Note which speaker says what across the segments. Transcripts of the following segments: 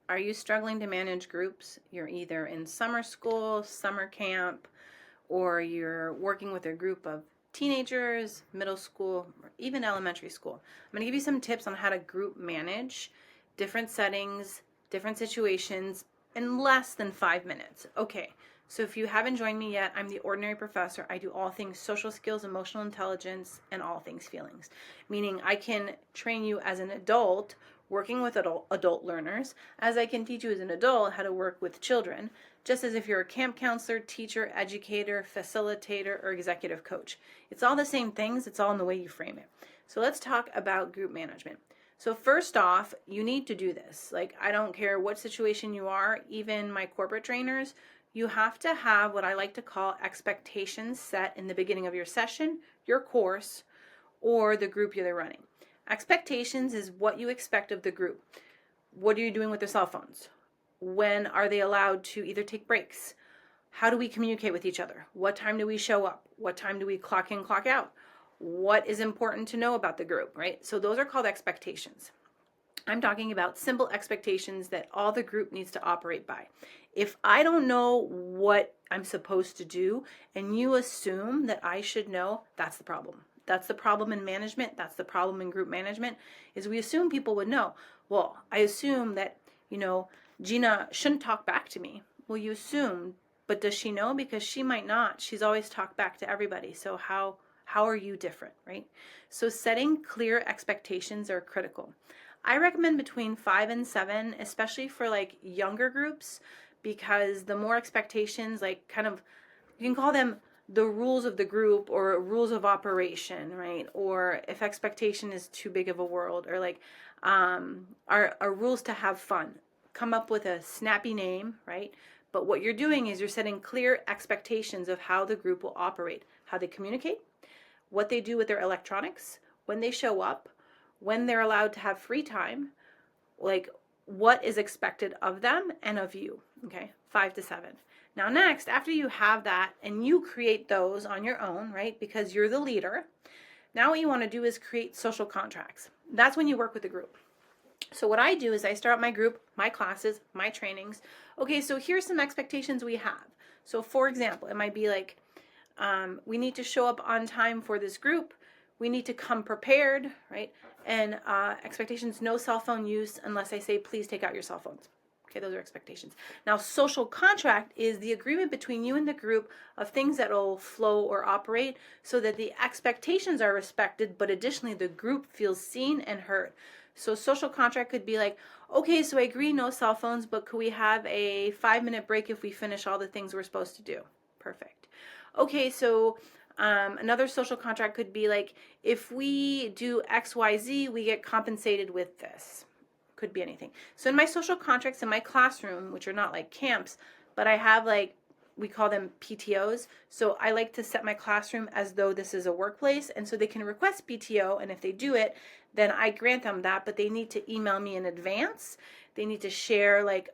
Speaker 1: Are you struggling to manage groups? You're either in summer school, summer camp, or you're working with a group of teenagers, middle school, or even elementary school. I'm going to give you some tips on how to group manage different settings, different situations in less than 5 minutes. Okay, so if you haven't joined me yet, I'm the Ordinary Professor. I do all things social skills, emotional intelligence, and all things feelings, meaning I can train you as an adult working with adult learners, as I can teach you as an adult how to work with children, just as if you're a camp counselor, teacher, educator, facilitator, or executive coach. It's all the same things, it's all in the way you frame it. So let's talk about group management. So first off, you need to do this. Like, I don't care what situation you are, even my corporate trainers, you have to have what I like to call expectations set in the beginning of your session, your course, or the group you're running. Expectations is what you expect of the group. What are you doing with their cell phones? When are they allowed to either take breaks? How do we communicate with each other? What time do we show up? What time do we clock in, clock out? What is important to know about the group, right? So those are called expectations. I'm talking about simple expectations that all the group needs to operate by. If I don't know what I'm supposed to do and you assume that I should know, that's the problem. That's the problem in management. That's the problem in group management, is we assume people would know. Well, I assume that, Gina shouldn't talk back to me. Well, you assume, but does she know? Because she might not. She's always talked back to everybody. So how are you different, right? So setting clear expectations are critical. I recommend between 5 and 7, especially for like younger groups, because the more expectations, like kind of, you can call them the rules of the group or rules of operation, right? Or if expectation is too big of a world, or like are rules to have fun. Come up with a snappy name, right? But what you're doing is you're setting clear expectations of how the group will operate, how they communicate, what they do with their electronics, when they show up, when they're allowed to have free time, like what is expected of them and of you, okay? 5 to 7. Now next, after you have that and you create those on your own, right, because you're the leader, now what you want to do is create social contracts. That's when you work with the group. So what I do is I start my group, my classes, my trainings. Okay, so here's some expectations we have. So for example, it might be like, we need to show up on time for this group. We need to come prepared, right? And expectations, no cell phone use unless I say, please take out your cell phones. Okay, those are expectations. Now, social contract is the agreement between you and the group of things that will flow or operate so that the expectations are respected, but additionally the group feels seen and heard. So social contract could be like, okay, so I agree no cell phones, but could we have a 5-minute break if we finish all the things we're supposed to do? Perfect. Okay, so another social contract could be like, if we do XYZ, we get compensated with this. Could be anything. So in my social contracts in my classroom, which are not like camps, but I have like, we call them PTOs. So I like to set my classroom as though this is a workplace, and so they can request PTO, and if they do it, then I grant them that, but they need to email me in advance. They need to share like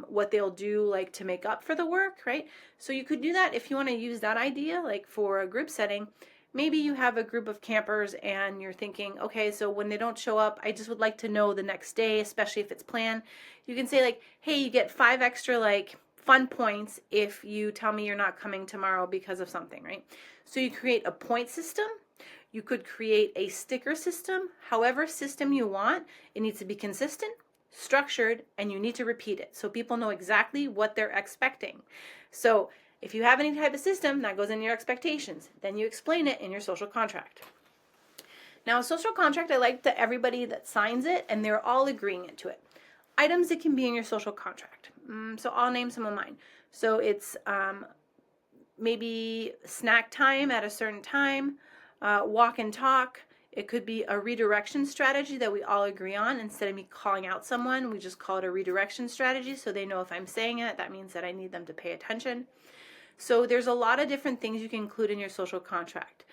Speaker 1: what they'll do like to make up for the work, right? So you could do that if you want to use that idea like for a group setting. Maybe you have a group of campers and you're thinking, okay, so when they don't show up, I just would like to know the next day, especially if it's planned. You can say like, hey, you get 5 extra like fun points if you tell me you're not coming tomorrow because of something, right? So you create a point system. You could create a sticker system. However system you want, it needs to be consistent, structured, and you need to repeat it so people know exactly what they're expecting. So if you have any type of system, that goes in your expectations. Then you explain it in your social contract. Now, a social contract, I like that everybody that signs it and they're all agreeing to it. Items that can be in your social contract. So I'll name some of mine. So it's maybe snack time at a certain time, walk and talk. It could be a redirection strategy that we all agree on. Instead of me calling out someone, we just call it a redirection strategy so they know if I'm saying it, that means that I need them to pay attention. So there's a lot of different things you can include in your social contract.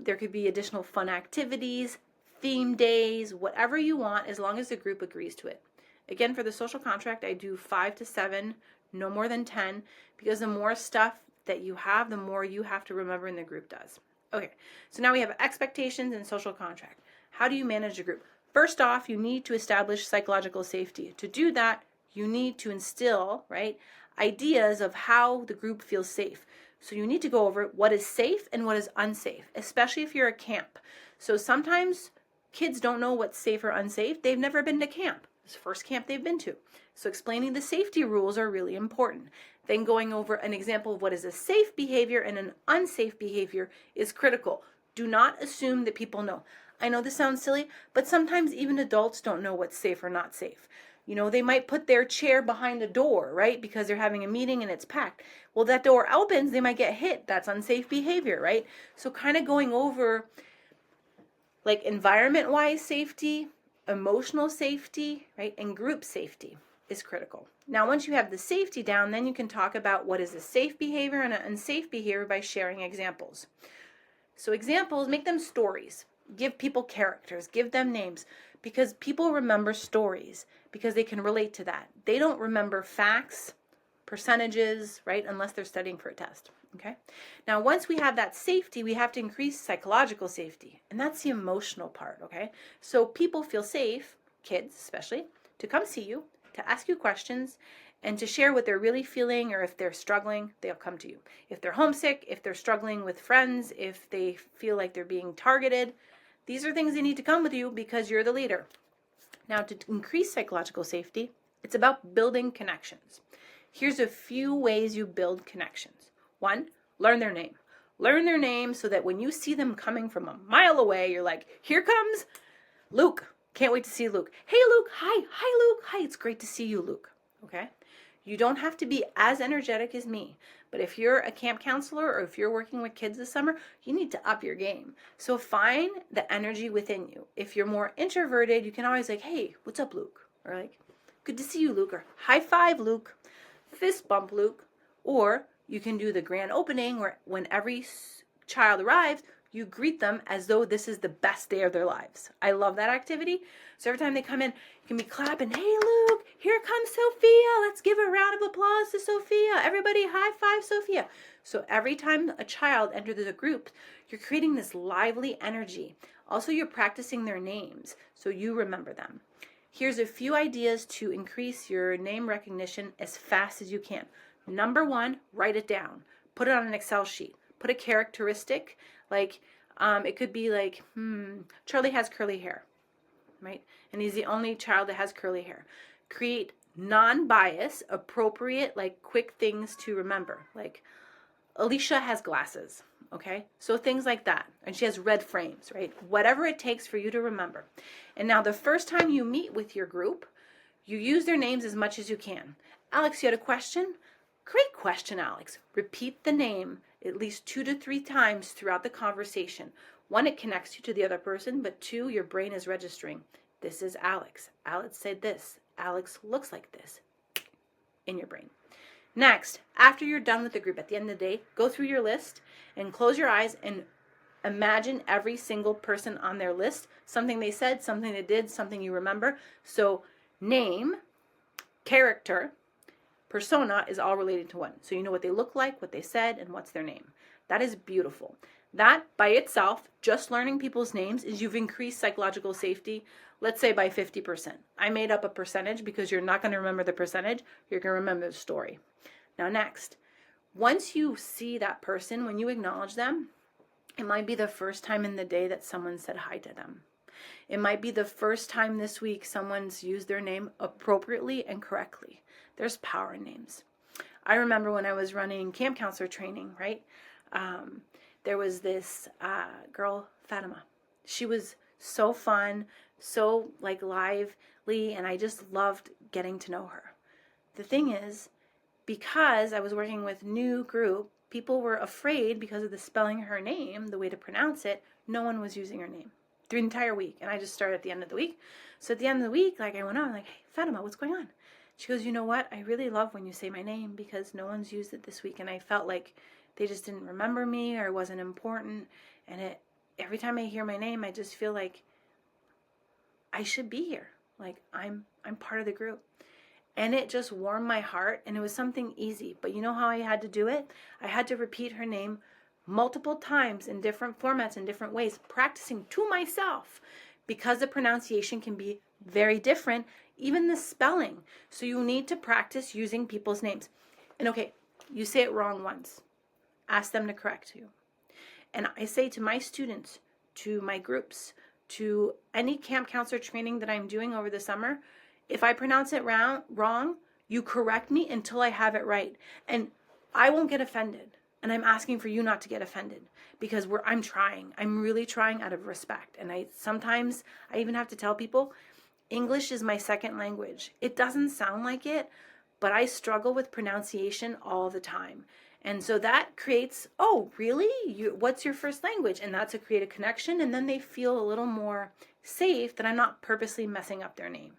Speaker 1: There could be additional fun activities, theme days, whatever you want, as long as the group agrees to it. Again, for the social contract, I do 5 to 7, no more than 10, because the more stuff that you have, the more you have to remember and the group does. Okay, so now we have expectations and social contract. How do you manage a group? First off, you need to establish psychological safety. To do that, you need to instill, right, ideas of how the group feels safe. So you need to go over what is safe and what is unsafe, especially if you're a camp. So sometimes kids don't know what's safe or unsafe. They've never been to camp. It's the first camp they've been to. So explaining the safety rules are really important. Then going over an example of what is a safe behavior and an unsafe behavior is critical. Do not assume that people know. I know this sounds silly, but sometimes even adults don't know what's safe or not safe. You know, they might put their chair behind a door, right? Because they're having a meeting and it's packed. Well, that door opens, they might get hit. That's unsafe behavior, right? So kind of going over like environment-wise safety, emotional safety, right? And group safety is critical. Now, once you have the safety down, then you can talk about what is a safe behavior and an unsafe behavior by sharing examples. So examples, make them stories. Give people characters, give them names, because people remember stories because they can relate to that. They don't remember facts, percentages, right, unless they're studying for a test, okay? Now, once we have that safety, we have to increase psychological safety, and that's the emotional part, okay? So people feel safe, kids especially, to come see you, to ask you questions, and to share what they're really feeling, or if they're struggling, they'll come to you. If they're homesick, if they're struggling with friends, if they feel like they're being targeted, these are things they need to come with you because you're the leader. Now, to increase psychological safety, it's about building connections. Here's a few ways you build connections. 1, learn their name. Learn their name so that when you see them coming from a mile away, you're like, here comes Luke. Can't wait to see Luke. Hey, Luke. Hi. Hi, Luke. Hi. It's great to see you, Luke. Okay? You don't have to be as energetic as me. But if you're a camp counselor or if you're working with kids this summer, you need to up your game. So find the energy within you. If you're more introverted, you can always like, hey, what's up, Luke? Or like, good to see you, Luke. Or high five, Luke. Fist bump, Luke. Or you can do the grand opening where when every child arrives, you greet them as though this is the best day of their lives. I love that activity. So every time they come in, you can be clapping, hey, Luke, here comes Sophia. Let's give a round of applause to Sophia. Everybody high five Sophia. So every time a child enters a group, you're creating this lively energy. Also, you're practicing their names so you remember them. Here's a few ideas to increase your name recognition as fast as you can. Number 1, write it down. Put it on an Excel sheet. Put a characteristic, like it could be like, Charlie has curly hair, right? And he's the only child that has curly hair. Create non-bias, appropriate, like quick things to remember. Like Alicia has glasses, okay? So things like that. And she has red frames, right? Whatever it takes for you to remember. And now the first time you meet with your group, you use their names as much as you can. Alex, you had a question? Great question, Alex. Repeat the name at least 2 to 3 times throughout the conversation. 1, it connects you to the other person, but 2, your brain is registering. This is Alex. Alex said this. Alex looks like this in your brain. Next, after you're done with the group, at the end of the day, go through your list and close your eyes and imagine every single person on their list, something they said, something they did, something you remember. So name, character, persona is all related to one. So you know what they look like, what they said, and what's their name. That is beautiful. That by itself, just learning people's names, is you've increased psychological safety, let's say by 50%. I made up a percentage because you're not going to remember the percentage. You're going to remember the story. Now next, once you see that person, when you acknowledge them, it might be the first time in the day that someone said hi to them. It might be the first time this week someone's used their name appropriately and correctly. There's power in names. I remember when I was running camp counselor training, right? There was this girl, Fatima. She was so fun, so like lively, and I just loved getting to know her. The thing is, because I was working with new group, people were afraid because of the spelling of her name, the way to pronounce it, no one was using her name through the entire week. And I just started at the end of the week. So at the end of the week, like I went on, I'm like, hey, Fatima, what's going on? She goes, you know what? I really love when you say my name because no one's used it this week. And I felt like they just didn't remember me or it wasn't important. And every time I hear my name, I just feel like I should be here. Like I'm part of the group. And it just warmed my heart, and it was something easy. But you know how I had to do it? I had to repeat her name multiple times in different formats, in different ways, practicing to myself, because the pronunciation can be very different, even the spelling. So you need to practice using people's names. And okay, you say it wrong once, ask them to correct you. And I say to my students, to my groups, to any camp counselor training that I'm doing over the summer, if I pronounce it wrong, you correct me until I have it right. And I won't get offended. And I'm asking for you not to get offended, because I'm trying. I'm really trying out of respect. And sometimes I even have to tell people, English is my second language. It doesn't sound like it, but I struggle with pronunciation all the time. And so that creates, oh, really? What's your first language? And that's to create a connection. And then they feel a little more safe that I'm not purposely messing up their name.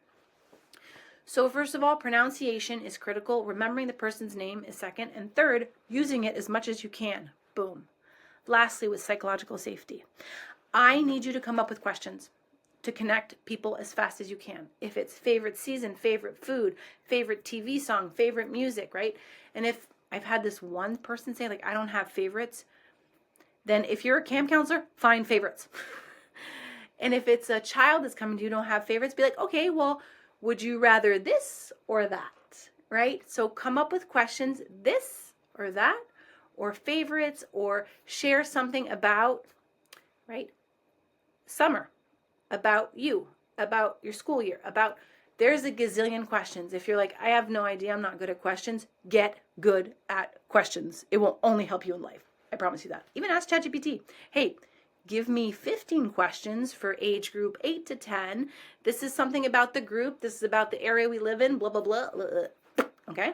Speaker 1: So first of all, pronunciation is critical. Remembering the person's name is second. And third, using it as much as you can. Boom. Lastly, with psychological safety, I need you to come up with questions to connect people as fast as you can. If it's favorite season, favorite food, favorite TV song, favorite music, right? And if I've had this one person say, like, I don't have favorites, then if you're a camp counselor, find favorites. And if it's a child that's coming to you, don't have favorites, be like, okay, well, would you rather this or that, right? So come up with questions, this or that, or favorites, or share something about, right, summer, about you, about your school year, there's a gazillion questions. If you're like, I have no idea, I'm not good at questions, get good at questions. It will only help you in life. I promise you that. Even ask ChatGPT, hey, give me 15 questions for age group 8 to 10. This is something about the group. This is about the area we live in, blah, blah, blah, blah, blah. Okay?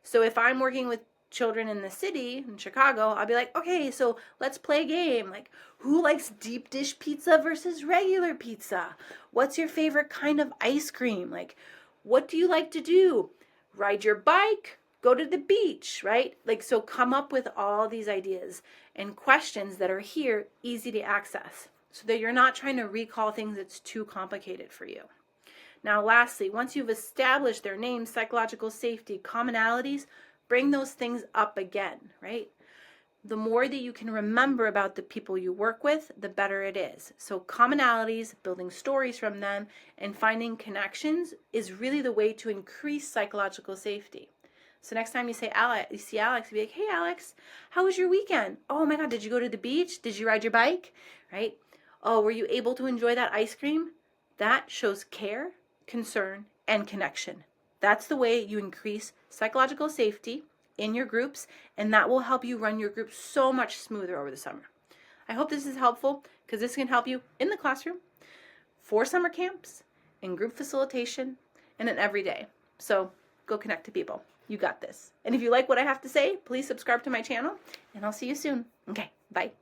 Speaker 1: So if I'm working with children in the city, in Chicago, I'll be like, okay, so let's play a game. Like, who likes deep dish pizza versus regular pizza? What's your favorite kind of ice cream? Like, what do you like to do? Ride your bike, go to the beach, right? Like, so come up with all these ideas and questions that are here, easy to access, so that you're not trying to recall things that's too complicated for you. Now, lastly, once you've established their names, psychological safety, commonalities, bring those things up again, right? The more that you can remember about the people you work with, the better it is. So commonalities, building stories from them, and finding connections is really the way to increase psychological safety. So next time you see Alex, you be like, hey, Alex, how was your weekend? Oh my God, did you go to the beach? Did you ride your bike? Right? Oh, were you able to enjoy that ice cream? That shows care, concern, and connection. That's the way you increase psychological safety in your groups, and that will help you run your group so much smoother over the summer. I hope this is helpful, because this can help you in the classroom, for summer camps, in group facilitation, and in every day. So go connect to people. You got this. And if you like what I have to say, please subscribe to my channel, and I'll see you soon. Okay, bye.